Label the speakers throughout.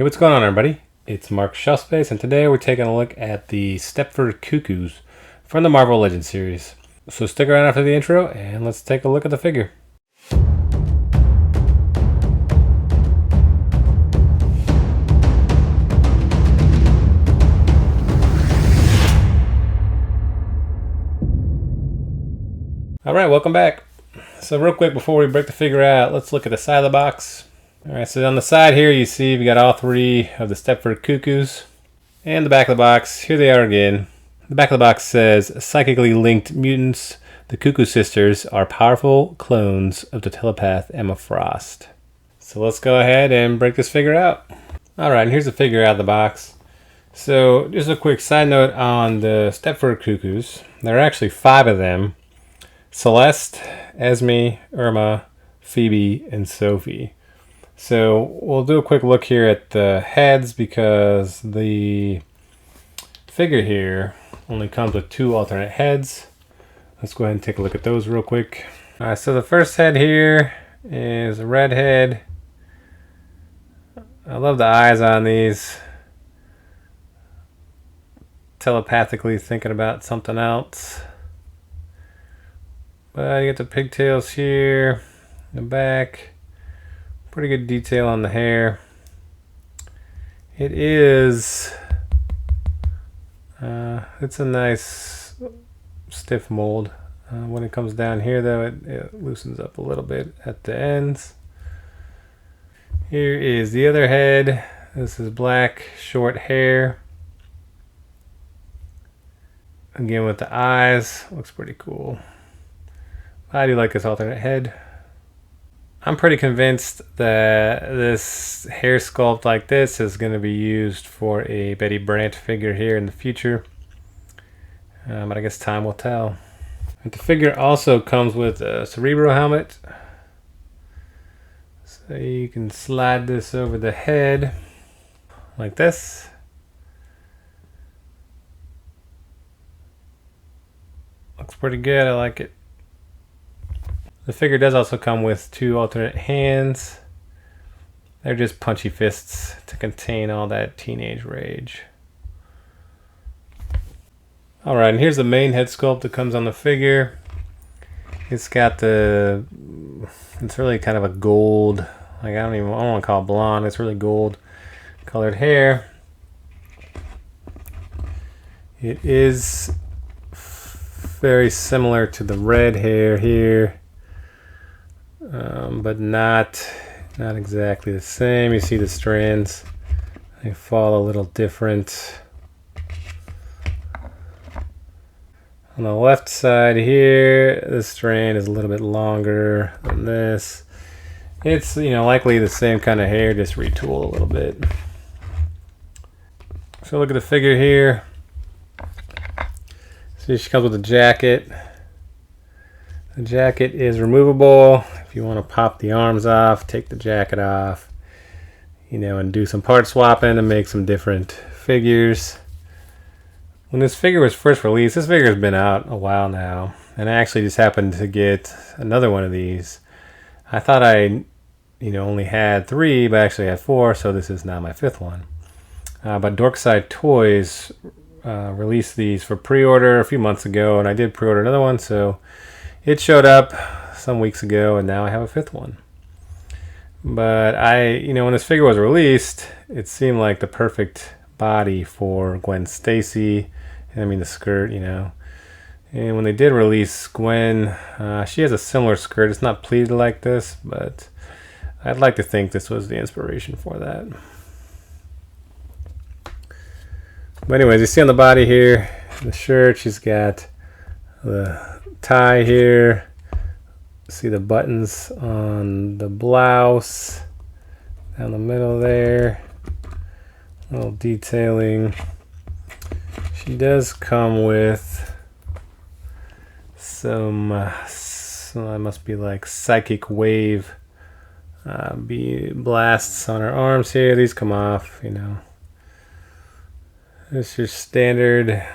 Speaker 1: Hey, what's going on, everybody? It's Mark Shelf Space, and today we're taking a look at the Stepford Cuckoos from the Marvel Legends series. So stick around after the intro, and let's take a look at the figure. Alright, welcome back. So real quick before we break the figure out, let's look at the side of the box. Alright, so on the side here you see we got all three of the Stepford Cuckoos. And the back of the box, here they are again. The back of the box says, psychically linked mutants, the Cuckoo sisters are powerful clones of the telepath Emma Frost. So let's go ahead and break this figure out. Alright, and here's the figure out of the box. So just a quick side note on the Stepford Cuckoos. There are actually 5 of them. Celeste, Esme, Irma, Phoebe, and Sophie. So we'll do a quick look here at the heads because the figure here only comes with 2 alternate heads. Let's go ahead and take a look at those real quick. Alright, so the first head here is a red head. I love the eyes on these. Telepathically thinking about something else. But you get the pigtails here, the back. Pretty good detail on the hair. It is, it's a nice stiff mold. When it comes down here though, it loosens up a little bit at the ends. Here is the other head. This is black, short hair. Again with the eyes, looks pretty cool. I do like this alternate head. I'm pretty convinced that this hair sculpt like this is going to be used for a Betty Brant figure here in the future. But I guess time will tell. And the figure also comes with a Cerebro helmet. So you can slide this over the head like this. Looks pretty good, I like it. The figure does also come with 2 alternate hands. They're just punchy fists to contain all that teenage rage. Alright, and here's the main head sculpt that comes on the figure. It's got it's really kind of a gold, like I don't want to call it blonde, it's really gold colored hair. It is very similar to the red hair here. But not exactly the same. You see the strands, they fall a little different. On the left side here, this strand is a little bit longer than this. It's, likely the same kind of hair, just retooled a little bit. So look at the figure here. See, she comes with a jacket. The jacket is removable. If you want to pop the arms off, take the jacket off, and do some part swapping and make some different figures. When this figure was first released, this figure has been out a while now, and I actually just happened to get another one of these. I thought I, only had 3, but I actually had 4, so this is now my 5th one. But Dorkside Toys released these for pre-order a few months ago, and I did pre-order another one, so it showed up some weeks ago, and now I have a 5th one. But when this figure was released, it seemed like the perfect body for Gwen Stacy. The skirt, And when they did release Gwen, she has a similar skirt. It's not pleated like this, but I'd like to think this was the inspiration for that. But anyways, you see on the body here, the shirt, she's got the tie here. See the buttons on the blouse down the middle there. A little detailing. She does come with some that must be like psychic wave blasts on her arms here. These come off, It's your standard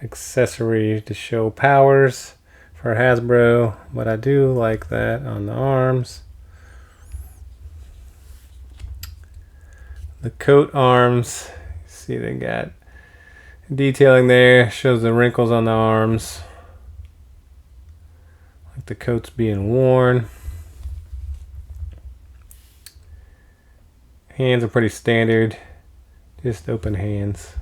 Speaker 1: accessory to show powers for Hasbro, but I do like that on the arms. The coat arms, see they got detailing there, shows the wrinkles on the arms, like the coat's being worn. Hands are pretty standard, just open hands.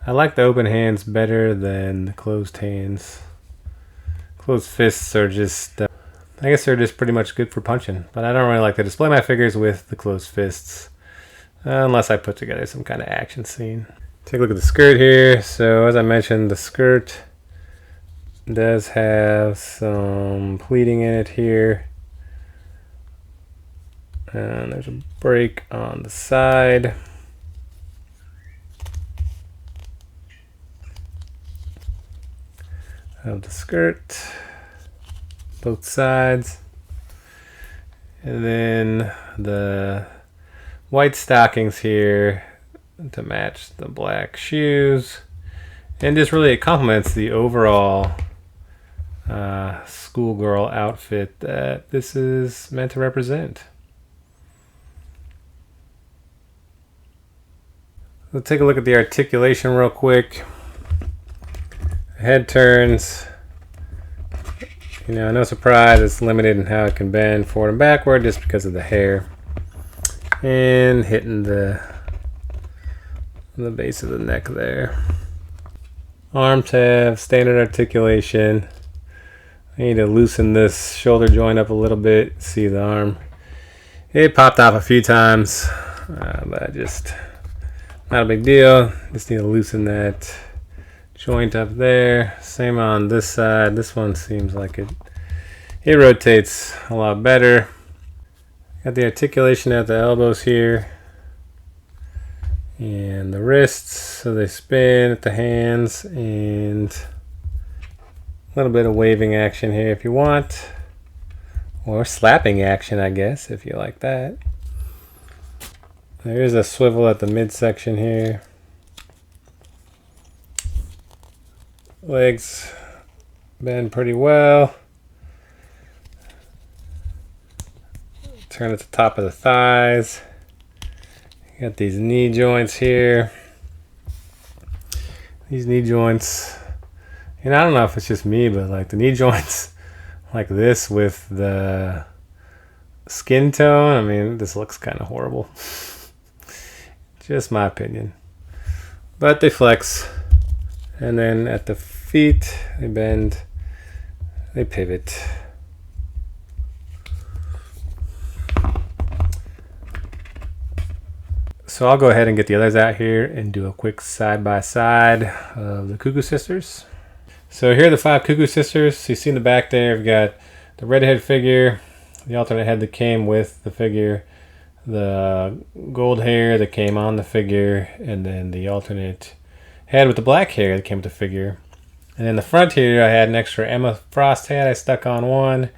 Speaker 1: I like the open hands better than the closed hands. Closed fists are just, I guess they're just pretty much good for punching, but I don't really like to display my figures with the closed fists, unless I put together some kind of action scene. Take a look at the skirt here. So as I mentioned, the skirt does have some pleating in it here. And there's a break on the side. Of the skirt, both sides, and then the white stockings here to match the black shoes, and just really it complements the overall schoolgirl outfit that this is meant to represent. Let's take a look at the articulation real quick. Head turns, you know, no surprise, it's limited in how it can bend forward and backward just because of the hair. And hitting the base of the neck there. Arms have standard articulation. I need to loosen this shoulder joint up a little bit. See the arm. It popped off a few times, but just not a big deal. Just need to loosen that joint up there. Same on this side. This one seems like it rotates a lot better. Got the articulation at the elbows here and the wrists, so they spin at the hands, and a little bit of waving action here if you want, or slapping action, I guess, if you like that. There is a swivel at the midsection here. Legs bend pretty well. Turn at the top of the thighs. You got these knee joints here. These knee joints, and I don't know if it's just me, but like the knee joints like this with the skin tone, I mean, this looks kind of horrible. Just my opinion. But they flex. And then at the feet, they bend, they pivot. So I'll go ahead and get the others out here and do a quick side-by-side of the Cuckoo sisters. So here are the 5 Cuckoo sisters. So you see in the back there, we've got the redhead figure, the alternate head that came with the figure, the gold hair that came on the figure, and then the alternate head with the black hair that came with the figure. And in the front here, I had an extra Emma Frost head I stuck on one,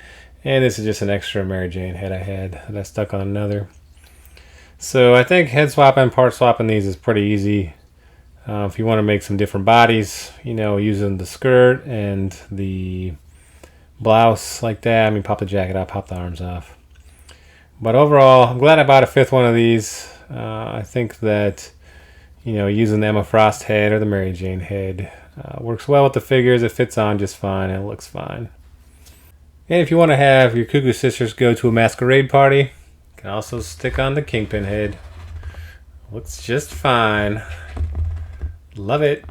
Speaker 1: and this is just an extra Mary Jane head I had that I stuck on another. So I think head swapping, part swapping these is pretty easy. If you want to make some different bodies, you know, using the skirt and the blouse like that, I mean, pop the jacket off, pop the arms off. But overall, I'm glad I bought a 5th one of these. I think that, you know, using the Emma Frost head or the Mary Jane head works well with the figures. It fits on just fine and it looks fine. And if you want to have your Cuckoo sisters go to a masquerade party, you can also stick on the Kingpin head. Looks just fine. Love it.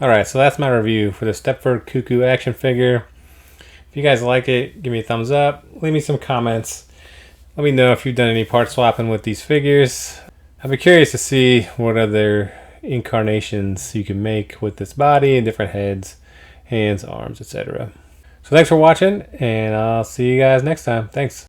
Speaker 1: Alright, so that's my review for the Stepford Cuckoo action figure. If you guys like it, give me a thumbs up. Leave me some comments. Let me know if you've done any part swapping with these figures. I'd be curious to see what other incarnations you can make with this body and different heads, hands, arms, etc. So thanks for watching, and I'll see you guys next time. Thanks.